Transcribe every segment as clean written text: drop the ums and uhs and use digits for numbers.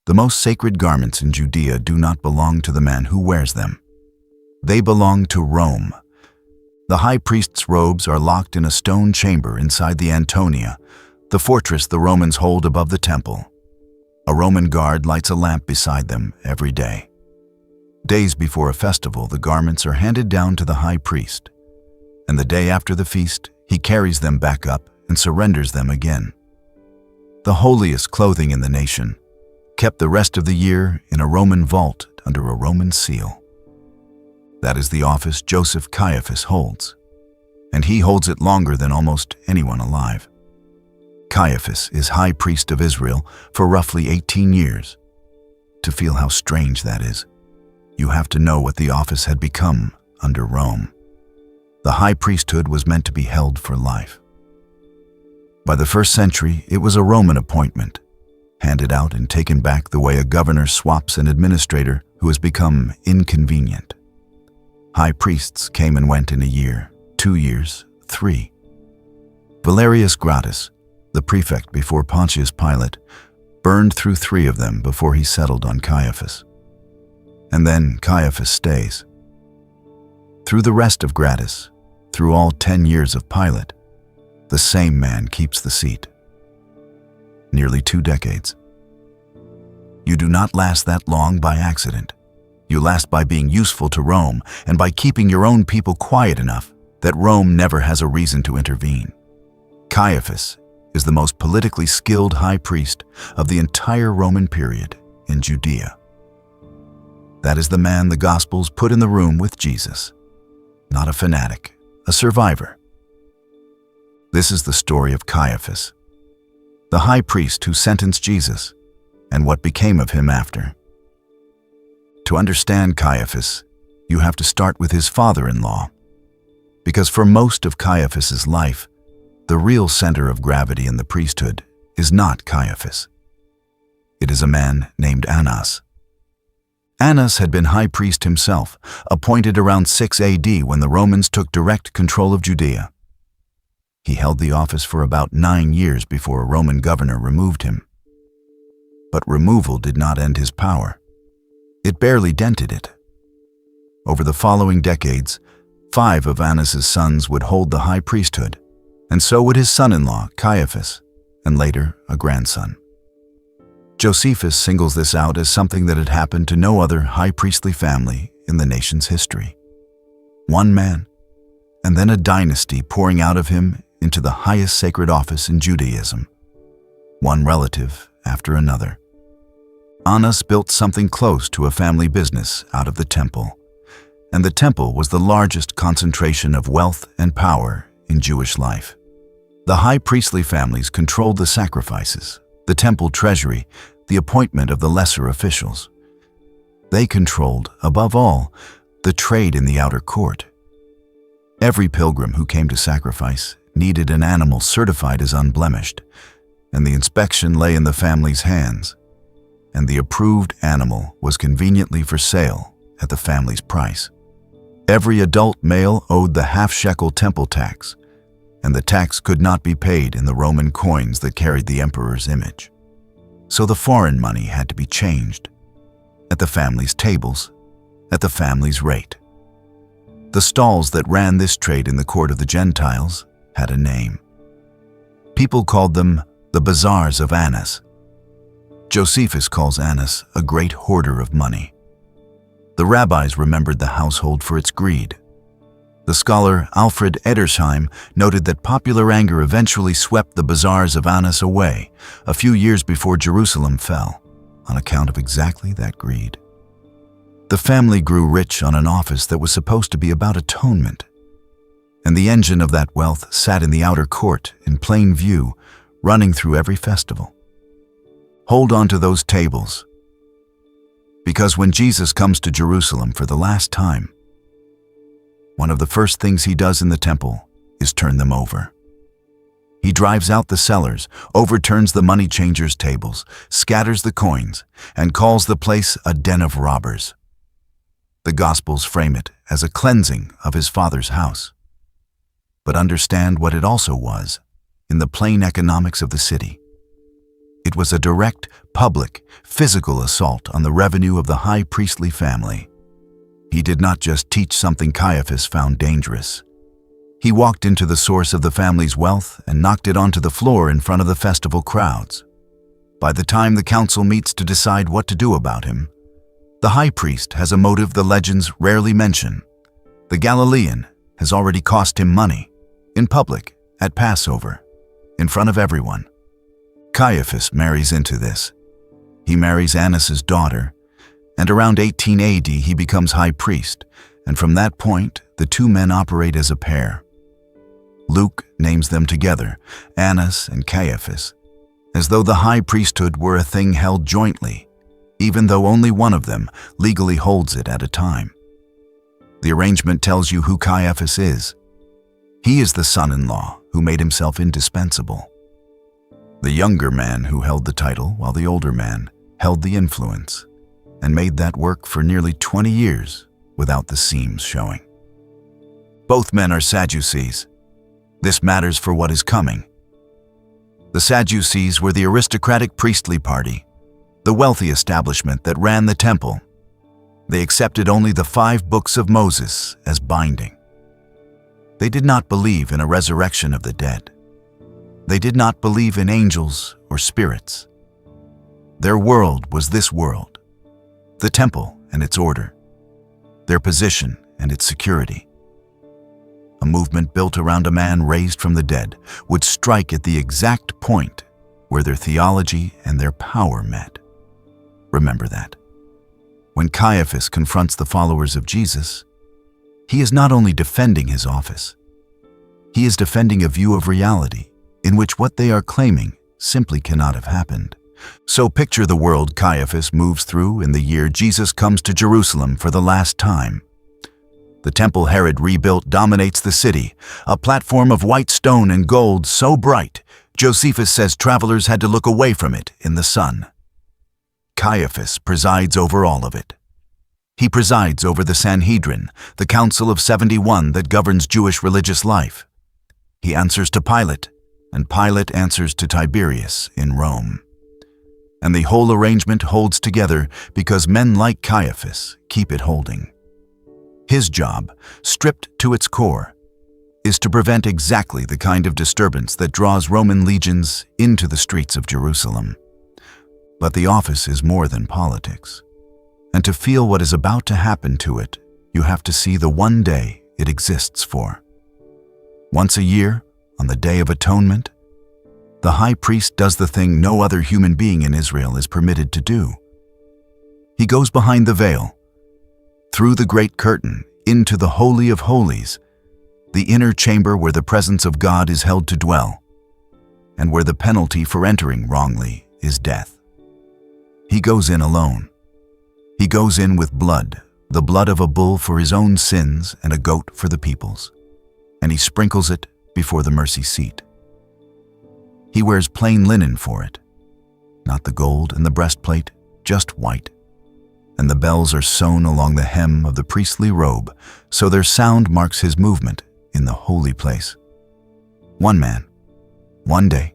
The most sacred garments in Judea do not belong to the man who wears them. They belong to Rome. The high priest's robes are locked in a stone chamber inside the Antonia, the fortress the Romans hold above the temple. A Roman guard lights a lamp beside them every day. Days before a festival, the garments are handed down to the high priest, and the day after the feast, he carries them back up and surrenders them again. The holiest clothing in the nation, kept the rest of the year in a Roman vault under a Roman seal. That is the office Joseph Caiaphas holds, and he holds it longer than almost anyone alive. Caiaphas is high priest of Israel for roughly 18 years. To feel how strange that is, you have to know what the office had become under Rome. The high priesthood was meant to be held for life. By the 1st century, it was a Roman appointment, handed out and taken back the way a governor swaps an administrator who has become inconvenient. High priests came and went in a year, 2 years, 3. Valerius Gratus, the prefect before Pontius Pilate, burned through 3 of them before he settled on Caiaphas. And then Caiaphas stays. Through the rest of Gratus, through all 10 years of Pilate, the same man keeps the seat. Nearly 2 decades. You do not last that long by accident. You last by being useful to Rome and by keeping your own people quiet enough that Rome never has a reason to intervene. Caiaphas is the most politically skilled high priest of the entire Roman period in Judea. That is the man the Gospels put in the room with Jesus. Not a fanatic, a survivor. This is the story of Caiaphas, the high priest who sentenced Jesus, and what became of him after. To understand Caiaphas, you have to start with his father-in-law, because for most of Caiaphas's life, the real center of gravity in the priesthood is not Caiaphas. It is a man named Annas. Annas had been high priest himself, appointed around 6 AD when the Romans took direct control of Judea. He held the office for about 9 years before a Roman governor removed him. But removal did not end his power. It barely dented it. Over the following decades, 5 of Annas's sons would hold the high priesthood, and so would his son-in-law, Caiaphas, and later a grandson. Josephus singles this out as something that had happened to no other high priestly family in the nation's history. One man, and then a dynasty pouring out of him into the highest sacred office in Judaism. One relative after another. Annas built something close to a family business out of the temple, and the temple was the largest concentration of wealth and power in Jewish life. The high priestly families controlled the sacrifices, the temple treasury, the appointment of the lesser officials. They controlled, above all, the trade in the outer court. Every pilgrim who came to sacrifice needed an animal certified as unblemished, and the inspection lay in the family's hands, and the approved animal was conveniently for sale at the family's price. Every adult male owed the half-shekel temple tax, and the tax could not be paid in the Roman coins that carried the emperor's image. So the foreign money had to be changed, at the family's tables, at the family's rate. The stalls that ran this trade in the court of the Gentiles had a name. People called them the Bazaars of Annas. Josephus calls Annas a great hoarder of money. The rabbis remembered the household for its greed. The scholar Alfred Edersheim noted that popular anger eventually swept the Bazaars of Annas away a few years before Jerusalem fell, on account of exactly that greed. The family grew rich on an office that was supposed to be about atonement, and the engine of that wealth sat in the outer court in plain view, running through every festival. Hold on to those tables, because when Jesus comes to Jerusalem for the last time, one of the first things he does in the temple is turn them over. He drives out the sellers, overturns the money changers' tables, scatters the coins, and calls the place a den of robbers. The Gospels frame it as a cleansing of his Father's house. But understand what it also was in the plain economics of the city. It was a direct, public, physical assault on the revenue of the high priestly family. He did not just teach something Caiaphas found dangerous. He walked into the source of the family's wealth and knocked it onto the floor in front of the festival crowds. By the time the council meets to decide what to do about him, the high priest has a motive the legends rarely mention. The Galilean has already cost him money, in public, at Passover, in front of everyone. Caiaphas marries into this. He marries Annas's daughter, and around 18 AD he becomes high priest, and from that point the two men operate as a pair. Luke names them together, Annas and Caiaphas, as though the high priesthood were a thing held jointly, even though only one of them legally holds it at a time. The arrangement tells you who Caiaphas is. He is the son-in-law who made himself indispensable. The younger man who held the title, while the older man held the influence, and made that work for nearly 20 years without the seams showing. Both men are Sadducees. This matters for what is coming. The Sadducees were the aristocratic priestly party, the wealthy establishment that ran the temple. They accepted only the 5 books of Moses as binding. They did not believe in a resurrection of the dead. They did not believe in angels or spirits. Their world was this world, the temple and its order, their position and its security. A movement built around a man raised from the dead would strike at the exact point where their theology and their power met. Remember that. When Caiaphas confronts the followers of Jesus, he is not only defending his office, he is defending a view of reality in which what they are claiming simply cannot have happened. So picture the world Caiaphas moves through in the year Jesus comes to Jerusalem for the last time. The temple Herod rebuilt dominates the city, a platform of white stone and gold so bright, Josephus says travelers had to look away from it in the sun. Caiaphas presides over all of it. He presides over the Sanhedrin, the Council of 71 that governs Jewish religious life. He answers to Pilate, and Pilate answers to Tiberius in Rome. And the whole arrangement holds together because men like Caiaphas keep it holding. His job, stripped to its core, is to prevent exactly the kind of disturbance that draws Roman legions into the streets of Jerusalem. But the office is more than politics. And to feel what is about to happen to it, you have to see the one day it exists for. Once a year, on the Day of Atonement, the high priest does the thing no other human being in Israel is permitted to do. He goes behind the veil, through the great curtain, into the Holy of Holies, the inner chamber where the presence of God is held to dwell, and where the penalty for entering wrongly is death. He goes in alone. He goes in with blood, the blood of a bull for his own sins and a goat for the people's, and he sprinkles it before the mercy seat. He wears plain linen for it, not the gold and the breastplate, just white. And the bells are sewn along the hem of the priestly robe, so their sound marks his movement in the holy place. One man, one day,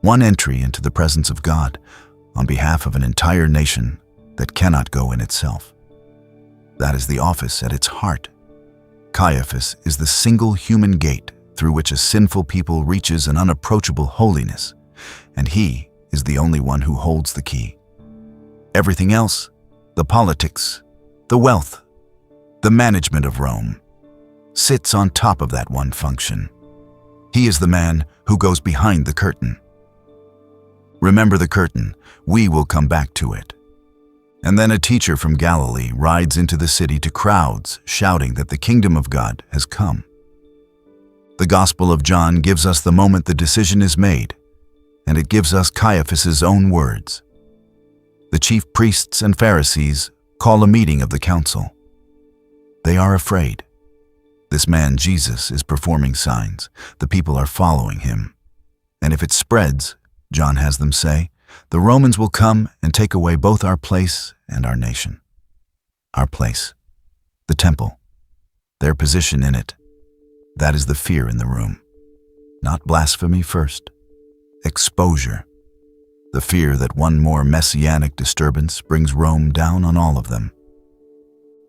one entry into the presence of God on behalf of an entire nation that cannot go in itself. That is the office at its heart. Caiaphas is the single human gate through which a sinful people reaches an unapproachable holiness, and he is the only one who holds the key. Everything else, the politics, the wealth, the management of Rome, sits on top of that one function. He is the man who goes behind the curtain. Remember the curtain, we will come back to it. And then a teacher from Galilee rides into the city to crowds, shouting that the kingdom of God has come. The Gospel of John gives us the moment the decision is made, and it gives us Caiaphas's own words. The chief priests and Pharisees call a meeting of the council. They are afraid. This man, Jesus, is performing signs. The people are following him. And if it spreads, John has them say, the Romans will come and take away both our place and our nation. Our place, the temple, their position in it. That is the fear in the room. Not blasphemy first, exposure. the fear that one more messianic disturbance brings Rome down on all of them.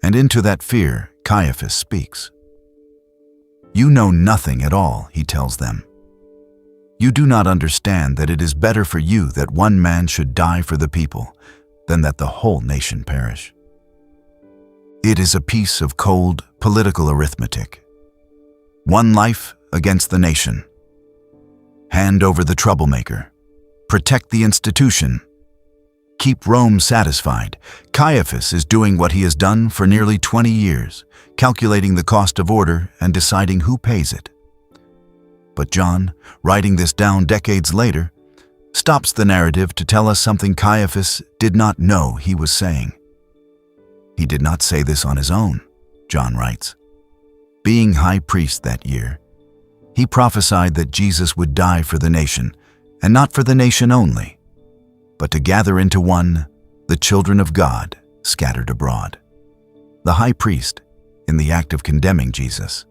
And into that fear, Caiaphas speaks. "You know nothing at all," he tells them. "You do not understand that it is better for you that one man should die for the people than that the whole nation perish." It is a piece of cold political arithmetic. One life against the nation. Hand over the troublemaker. Protect the institution. Keep Rome satisfied. Caiaphas is doing what he has done for nearly 20 years, calculating the cost of order and deciding who pays it. But John, writing this down decades later, stops the narrative to tell us something Caiaphas did not know he was saying. He did not say this on his own, John writes. Being high priest that year, he prophesied that Jesus would die for the nation, and not for the nation only, but to gather into one the children of God scattered abroad. The high priest, in the act of condemning Jesus,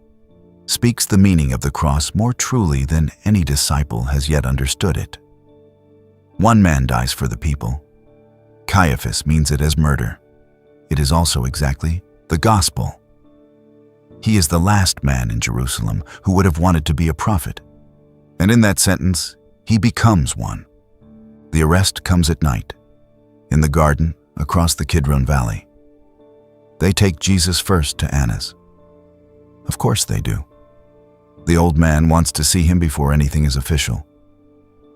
speaks the meaning of the cross more truly than any disciple has yet understood it. One man dies for the people. Caiaphas means it as murder. It is also exactly the gospel. He is the last man in Jerusalem who would have wanted to be a prophet. And in that sentence, he becomes one. The arrest comes at night, in the garden across the Kidron Valley. They take Jesus first to Annas. Of course they do. The old man wants to see him before anything is official.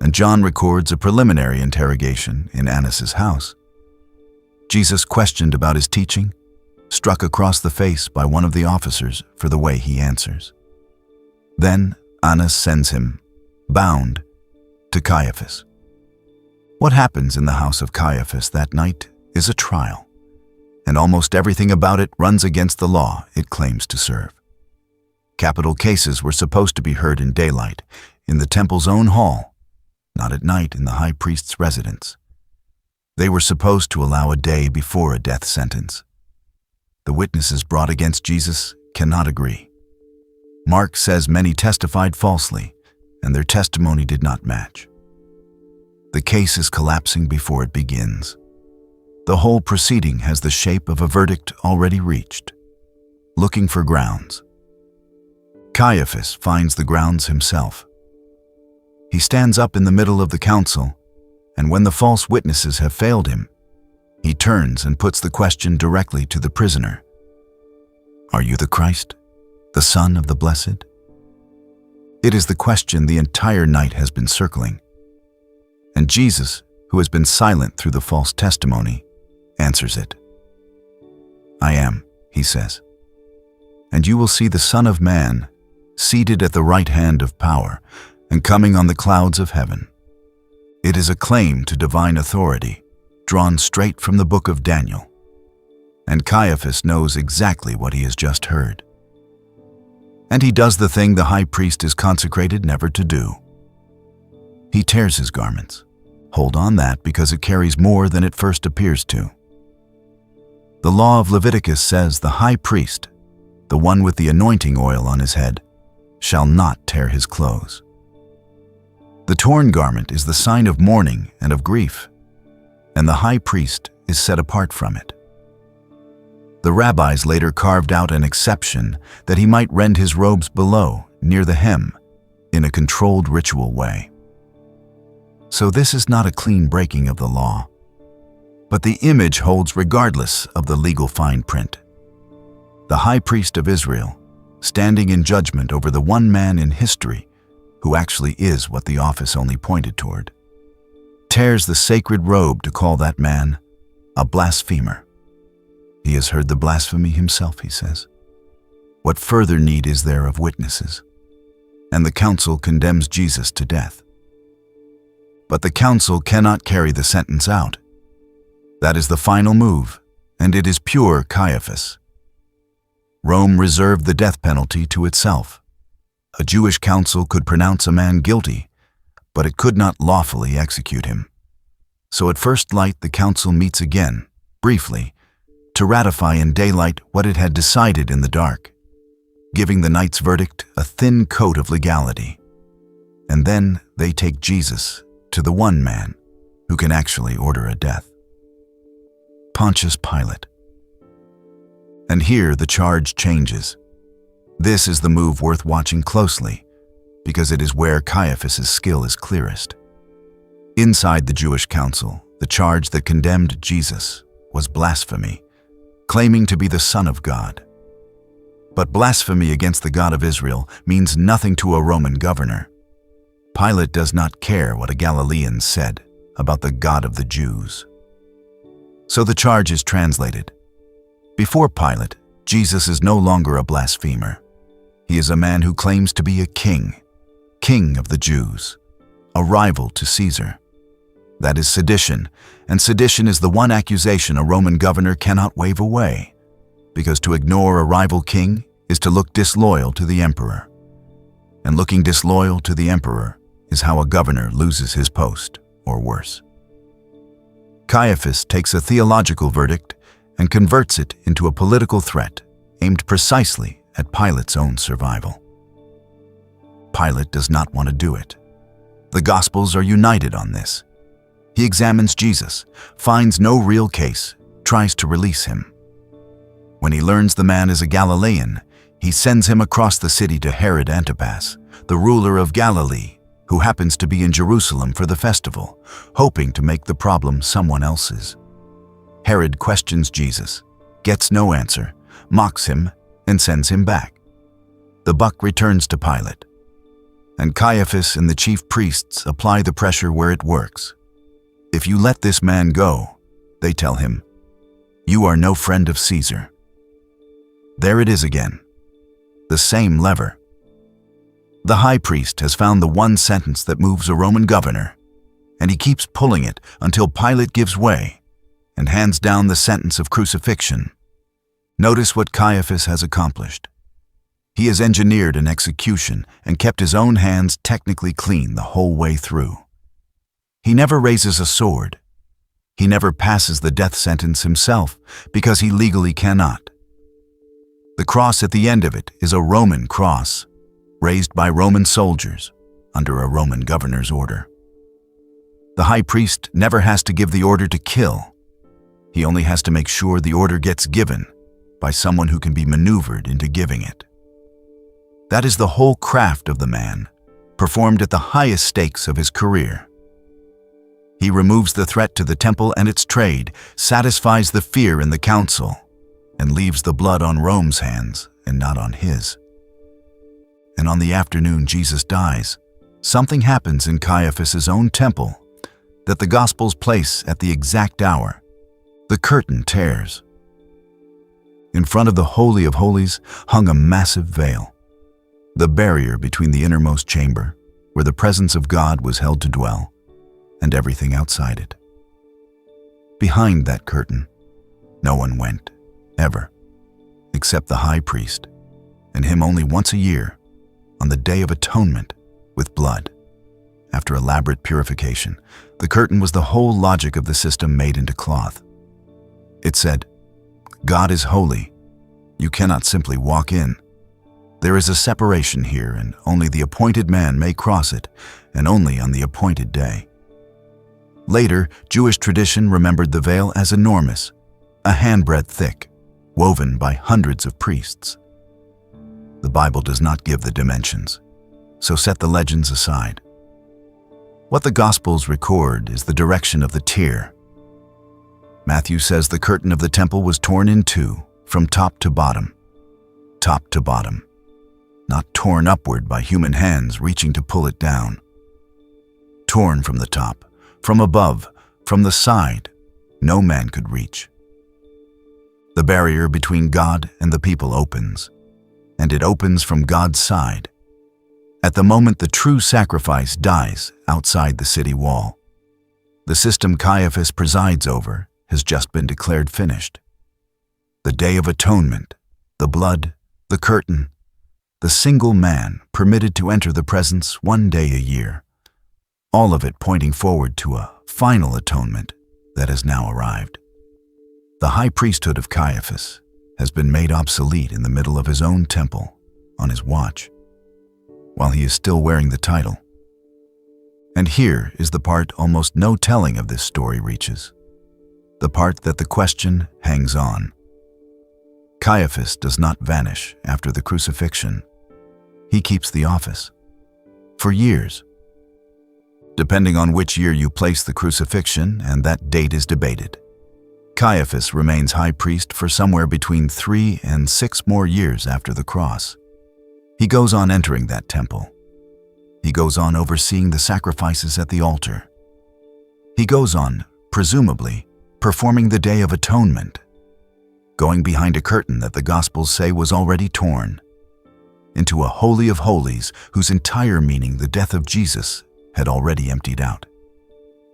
And John records a preliminary interrogation in Annas's house. Jesus, questioned about his teaching, struck across the face by one of the officers for the way he answers. Then Annas sends him, bound, to Caiaphas. What happens in the house of Caiaphas that night is a trial, and almost everything about it runs against the law it claims to serve. Capital cases were supposed to be heard in daylight, in the temple's own hall, not at night in the high priest's residence. They were supposed to allow a day before a death sentence. The witnesses brought against Jesus cannot agree. Mark says many testified falsely, and their testimony did not match. The case is collapsing before it begins. The whole proceeding has the shape of a verdict already reached, looking for grounds. Caiaphas finds the grounds himself. He stands up in the middle of the council, and when the false witnesses have failed him, he turns and puts the question directly to the prisoner. Are you the Christ, the Son of the Blessed? It is the question the entire night has been circling. And Jesus, who has been silent through the false testimony, answers it. I am, he says. And you will see the Son of Man seated at the right hand of power and coming on the clouds of heaven. It is a claim to divine authority, drawn straight from the book of Daniel. And Caiaphas knows exactly what he has just heard. And he does the thing the high priest is consecrated never to do. He tears his garments. Hold on that because it carries more than it first appears to. The law of Leviticus says the high priest, the one with the anointing oil on his head, shall not tear his clothes. The torn garment is the sign of mourning and of grief, and the high priest is set apart from it. The rabbis later carved out an exception that he might rend his robes below, near the hem, in a controlled ritual way. So this is not a clean breaking of the law, but the image holds regardless of the legal fine print. The high priest of Israel, standing in judgment over the one man in history who actually is what the office only pointed toward, tears the sacred robe to call that man a blasphemer. He has heard the blasphemy himself, he says. What further need is there of witnesses? And the council condemns Jesus to death. But the council cannot carry the sentence out. That is the final move, and it is pure Caiaphas. Rome reserved the death penalty to itself. A Jewish council could pronounce a man guilty, but it could not lawfully execute him. So at first light the council meets again, briefly, to ratify in daylight what it had decided in the dark, giving the night's verdict a thin coat of legality. And then they take Jesus to the one man, who can actually order a death. Pontius Pilate. And here the charge changes. This is the move worth watching closely, because it is where Caiaphas' skill is clearest. Inside the Jewish council, the charge that condemned Jesus was blasphemy, claiming to be the Son of God. But blasphemy against the God of Israel means nothing to a Roman governor. Pilate does not care what a Galilean said about the God of the Jews. So the charge is translated. Before Pilate, Jesus is no longer a blasphemer. He is a man who claims to be a king, king of the Jews, a rival to Caesar. That is sedition, and sedition is the one accusation a Roman governor cannot wave away, because to ignore a rival king is to look disloyal to the emperor. And looking disloyal to the emperor is how a governor loses his post, or worse. Caiaphas takes a theological verdict and converts it into a political threat aimed precisely at Pilate's own survival. Pilate does not want to do it. The Gospels are united on this. He examines Jesus, finds no real case, tries to release him. When he learns the man is a Galilean, he sends him across the city to Herod Antipas, the ruler of Galilee, who happens to be in Jerusalem for the festival, hoping to make the problem someone else's. Herod questions Jesus, gets no answer, mocks him, and sends him back. The buck returns to Pilate, and Caiaphas and the chief priests apply the pressure where it works. If you let this man go, they tell him, you are no friend of Caesar. There it is again, the same lever. The high priest has found the one sentence that moves a Roman governor, and he keeps pulling it until Pilate gives way and hands down the sentence of crucifixion. Notice what Caiaphas has accomplished. He has engineered an execution and kept his own hands technically clean the whole way through. He never raises a sword. He never passes the death sentence himself because he legally cannot. The cross at the end of it is a Roman cross, raised by Roman soldiers under a Roman governor's order. The high priest never has to give the order to kill. He only has to make sure the order gets given by someone who can be maneuvered into giving it. That is the whole craft of the man, performed at the highest stakes of his career. He removes the threat to the temple and its trade, satisfies the fear in the council, and leaves the blood on Rome's hands and not on his. And on the afternoon Jesus dies, something happens in Caiaphas' own temple that the Gospels place at the exact hour. The curtain tears. In front of the Holy of Holies hung a massive veil, the barrier between the innermost chamber, where the presence of God was held to dwell, and everything outside it. Behind that curtain, no one went, ever, except the high priest, and him only once a year, on the Day of Atonement, with blood. After elaborate purification, the curtain was the whole logic of the system made into cloth. It said, God is holy. You cannot simply walk in. There is a separation here, and only the appointed man may cross it, and only on the appointed day. Later, Jewish tradition remembered the veil as enormous, a handbreadth thick, woven by hundreds of priests. The Bible does not give the dimensions, so set the legends aside. What the Gospels record is the direction of the tear. Matthew says the curtain of the temple was torn in two, from top to bottom. Top to bottom. Not torn upward by human hands reaching to pull it down. Torn from the top, from above, from the side, no man could reach. The barrier between God and the people opens, and it opens from God's side. At the moment the true sacrifice dies outside the city wall. The system Caiaphas presides over has just been declared finished. The Day of Atonement, the blood, the curtain, the single man permitted to enter the presence one day a year, all of it pointing forward to a final atonement that has now arrived. The high priesthood of Caiaphas has been made obsolete in the middle of his own temple on his watch, while he is still wearing the title. And here is the part almost no telling of this story reaches. The part that the question hangs on. Caiaphas does not vanish after the crucifixion. He keeps the office. For years. Depending on which year you place the crucifixion, and that date is debated. Caiaphas remains high priest for somewhere between 3 and 6 more years after the cross. He goes on entering that temple. He goes on overseeing the sacrifices at the altar. He goes on, presumably, performing the Day of Atonement, going behind a curtain that the Gospels say was already torn, into a Holy of Holies whose entire meaning the death of Jesus had already emptied out.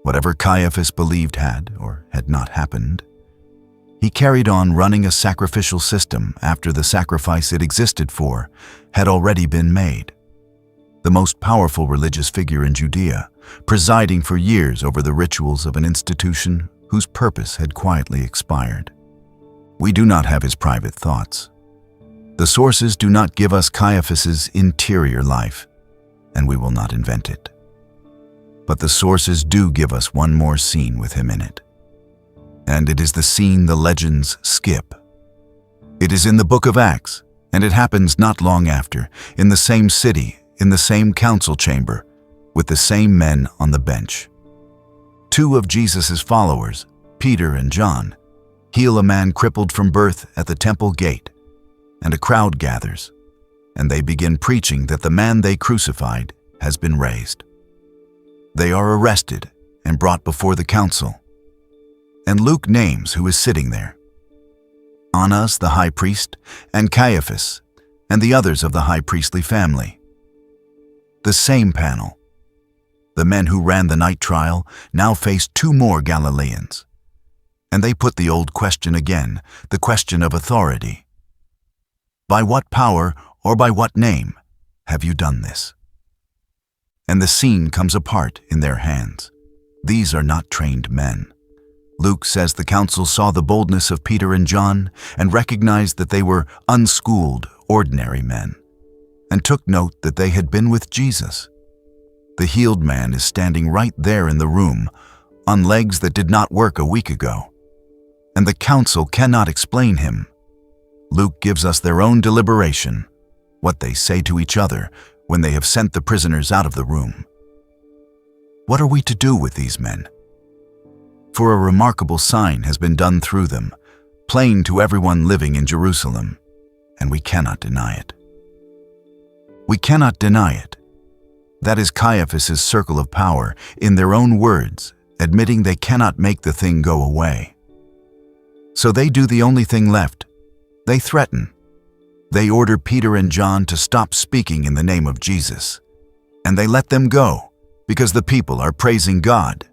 Whatever Caiaphas believed had or had not happened, he carried on running a sacrificial system after the sacrifice it existed for had already been made. The most powerful religious figure in Judea, presiding for years over the rituals of an institution whose purpose had quietly expired. We do not have his private thoughts. The sources do not give us Caiaphas's interior life, and we will not invent it. But the sources do give us one more scene with him in it. And it is the scene the legends skip. It is in the book of Acts, and it happens not long after, in the same city, in the same council chamber, with the same men on the bench. 2 of Jesus' followers, Peter and John, heal a man crippled from birth at the temple gate, and a crowd gathers, and they begin preaching that the man they crucified has been raised. They are arrested and brought before the council, and Luke names who is sitting there: Annas the high priest, and Caiaphas, and the others of the high priestly family. The same panel. The men who ran the night trial now face 2 more Galileans, and they put the old question again, the question of authority. By what power or by what name have you done this? And the scene comes apart in their hands. These are not trained men. Luke says the council saw the boldness of Peter and John and recognized that they were unschooled, ordinary men, and took note that they had been with Jesus. The healed man is standing right there in the room, on legs that did not work a week ago, and the council cannot explain him. Luke gives us their own deliberation, what they say to each other when they have sent the prisoners out of the room. What are we to do with these men? For a remarkable sign has been done through them, plain to everyone living in Jerusalem, and we cannot deny it. We cannot deny it. That is Caiaphas' circle of power, in their own words, admitting they cannot make the thing go away. So they do the only thing left. They threaten. They order Peter and John to stop speaking in the name of Jesus, and they let them go because the people are praising God,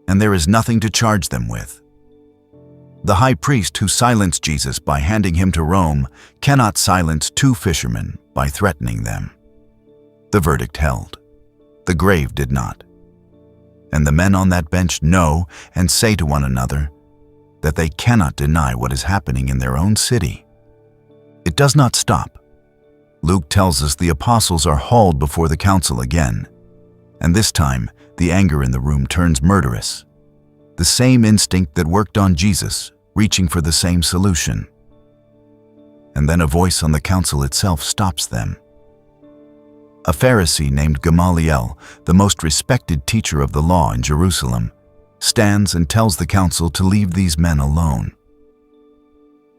and there is nothing to charge them with. The high priest who silenced Jesus by handing him to Rome cannot silence 2 fishermen by threatening them. The verdict held. The grave did not. And the men on that bench know and say to one another that they cannot deny what is happening in their own city. It does not stop. Luke tells us the apostles are hauled before the council again, and this time the anger in the room turns murderous. The same instinct that worked on Jesus, reaching for the same solution. And then a voice on the council itself stops them. A Pharisee named Gamaliel, the most respected teacher of the law in Jerusalem, stands and tells the council to leave these men alone.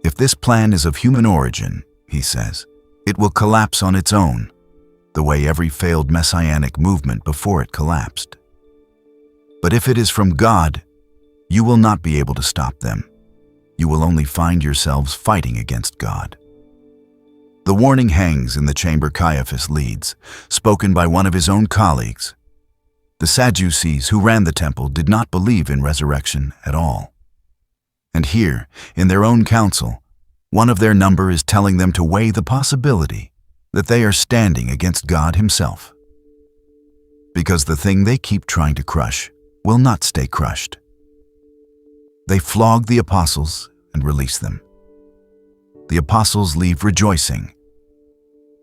If this plan is of human origin, he says, it will collapse on its own, the way every failed messianic movement before it collapsed. But if it is from God, you will not be able to stop them. You will only find yourselves fighting against God. The warning hangs in the chamber Caiaphas leads, spoken by one of his own colleagues. The Sadducees who ran the temple did not believe in resurrection at all. And here, in their own council, one of their number is telling them to weigh the possibility that they are standing against God himself. Because the thing they keep trying to crush will not stay crushed. They flog the apostles and release them. The apostles leave rejoicing.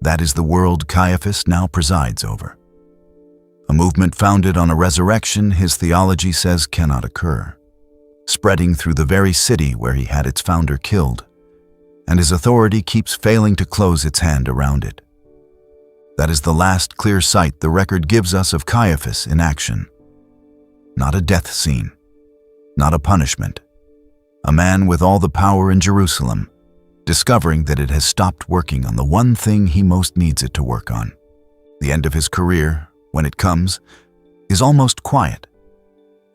That is the world Caiaphas now presides over. a movement founded on a resurrection his theology says cannot occur, spreading through the very city where he had its founder killed, and his authority keeps failing to close its hand around it. That is the last clear sight the record gives us of Caiaphas in action. Not a death scene, not a punishment. A man with all the power in Jerusalem, discovering that it has stopped working on the one thing he most needs it to work on. The end of his career, when it comes, is almost quiet.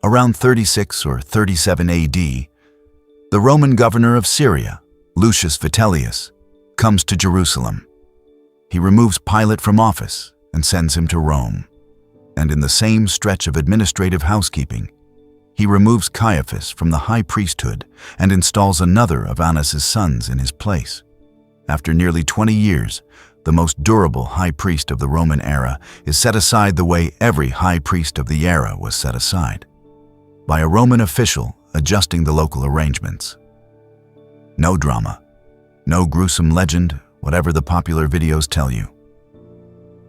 Around 36 or 37 AD, the Roman governor of Syria, Lucius Vitellius, comes to Jerusalem. He removes Pilate from office and sends him to Rome. And in the same stretch of administrative housekeeping, he removes Caiaphas from the high priesthood and installs another of Annas' sons in his place. After nearly 20 years, the most durable high priest of the Roman era is set aside the way every high priest of the era was set aside, by a Roman official adjusting the local arrangements. No drama, no gruesome legend, whatever the popular videos tell you.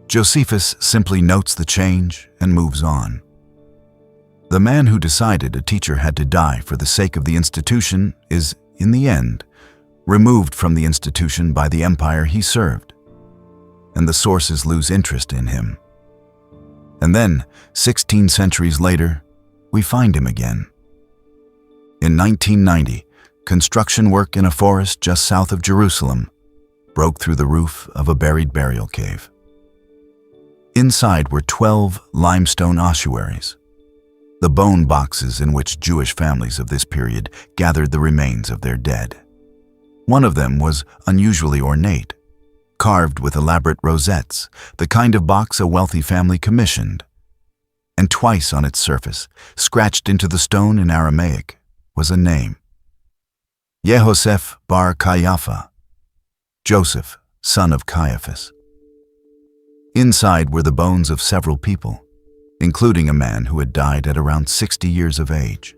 Josephus simply notes the change and moves on. The man who decided a teacher had to die for the sake of the institution is, in the end, removed from the institution by the empire he served, and the sources lose interest in him. And then, 16 centuries later, we find him again. In 1990, construction work in a forest just south of Jerusalem broke through the roof of a buried burial cave. Inside were 12 limestone ossuaries, the bone boxes in which Jewish families of this period gathered the remains of their dead. One of them was unusually ornate, carved with elaborate rosettes, the kind of box a wealthy family commissioned. And twice on its surface, scratched into the stone in Aramaic, was a name: Yehoseph bar Caiapha, Joseph, son of Caiaphas. Inside were the bones of several people, including a man who had died at around 60 years of age.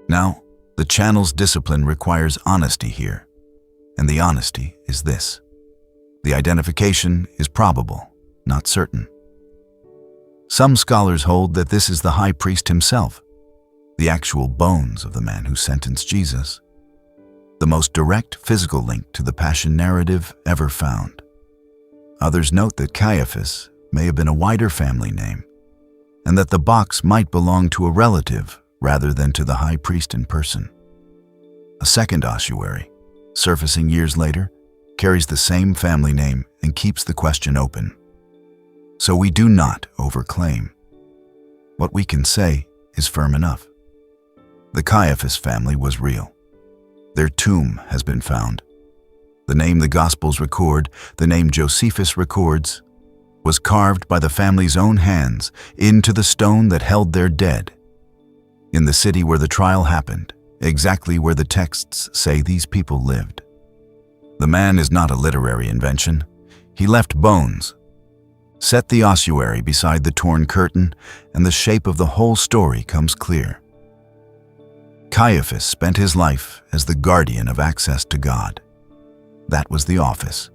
Now, the channel's discipline requires honesty here, and the honesty is this: the identification is probable, not certain. Some scholars hold that this is the high priest himself, the actual bones of the man who sentenced Jesus, the most direct physical link to the Passion narrative ever found. Others note that Caiaphas may have been a wider family name, and that the box might belong to a relative rather than to the high priest in person. A second ossuary, surfacing years later, carries the same family name and keeps the question open. So we do not overclaim. What we can say is firm enough. The Caiaphas family was real. Their tomb has been found. The name the Gospels record, the name Josephus records, was carved by the family's own hands into the stone that held their dead. In the city where the trial happened, exactly where the texts say these people lived. The man is not a literary invention. He left bones. Set the ossuary beside the torn curtain, and the shape of the whole story comes clear. Caiaphas spent his life as the guardian of access to God. That was the office.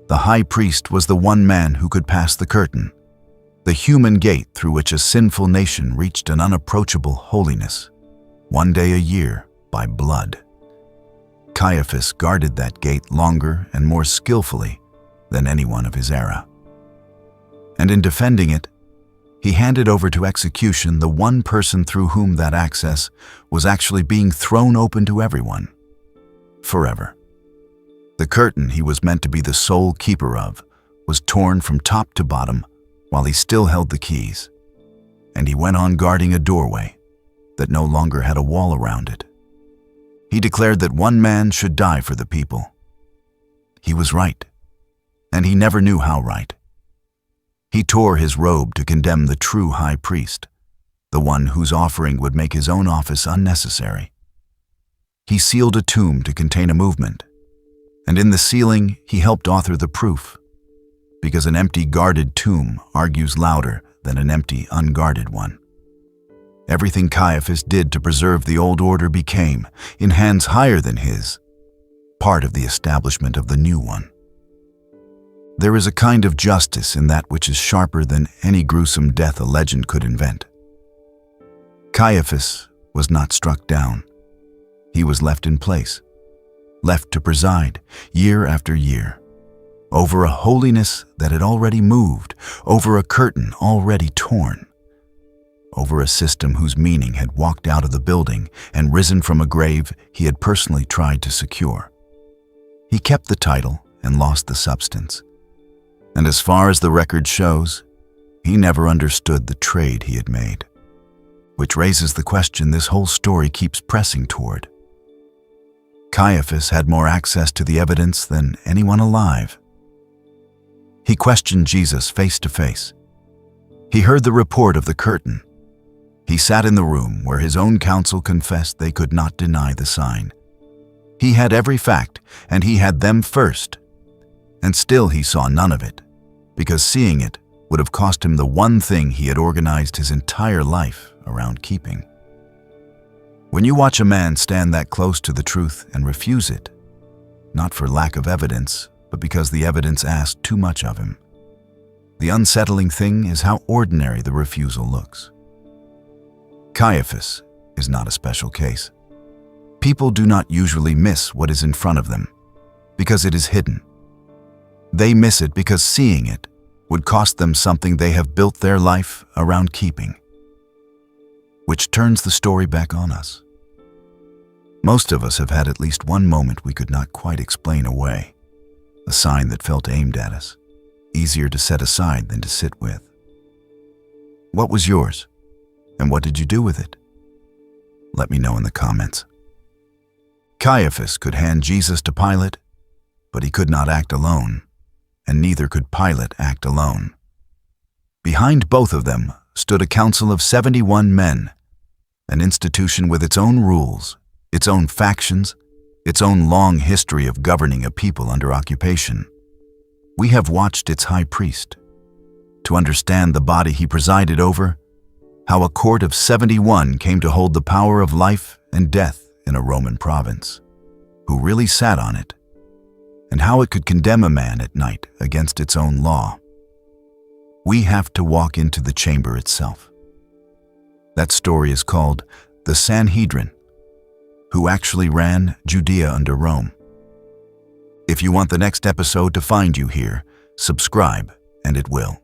The high priest was the one man who could pass the curtain, the human gate through which a sinful nation reached an unapproachable holiness, one day a year by blood. Caiaphas guarded that gate longer and more skillfully than anyone of his era. And in defending it, he handed over to execution the one person through whom that access was actually being thrown open to everyone, forever. The curtain he was meant to be the sole keeper of was torn from top to bottom while he still held the keys, and he went on guarding a doorway that no longer had a wall around it. He declared that one man should die for the people. He was right, and he never knew how right. He tore his robe to condemn the true high priest, the one whose offering would make his own office unnecessary. He sealed a tomb to contain a movement, and in the sealing he helped author the proof, because an empty guarded tomb argues louder than an empty unguarded one. Everything Caiaphas did to preserve the old order became, in hands higher than his, part of the establishment of the new one. There is a kind of justice in that which is sharper than any gruesome death a legend could invent. Caiaphas was not struck down. He was left in place, left to preside year after year, over a holiness that had already moved, over a curtain already torn, over a system whose meaning had walked out of the building and risen from a grave he had personally tried to secure. He kept the title and lost the substance. And as far as the record shows, he never understood the trade he had made. Which raises the question this whole story keeps pressing toward. Caiaphas had more access to the evidence than anyone alive. He questioned Jesus face to face. He heard the report of the curtain. He sat in the room where his own counsel confessed they could not deny the sign. He had every fact, and he had them first. And still he saw none of it, because seeing it would have cost him the one thing he had organized his entire life around keeping. When you watch a man stand that close to the truth and refuse it, not for lack of evidence, but because the evidence asked too much of him, the unsettling thing is how ordinary the refusal looks. Caiaphas is not a special case. People do not usually miss what is in front of them because it is hidden. They miss it because seeing it would cost them something they have built their life around keeping. Which turns the story back on us. Most of us have had at least one moment we could not quite explain away, a sign that felt aimed at us, easier to set aside than to sit with. What was yours, and what did you do with it? Let me know in the comments. Caiaphas could hand Jesus to Pilate, but he could not act alone, and neither could Pilate act alone. Behind both of them stood a council of 71 men, an institution with its own rules, its own factions, its own long history of governing a people under occupation. We have watched its high priest. To understand the body he presided over, how a court of 71 came to hold the power of life and death in a Roman province, who really sat on it, and how it could condemn a man at night against its own law. We have to walk into the chamber itself. That story is called the Sanhedrin, who actually ran Judea under Rome. If you want the next episode to find you here, subscribe and it will.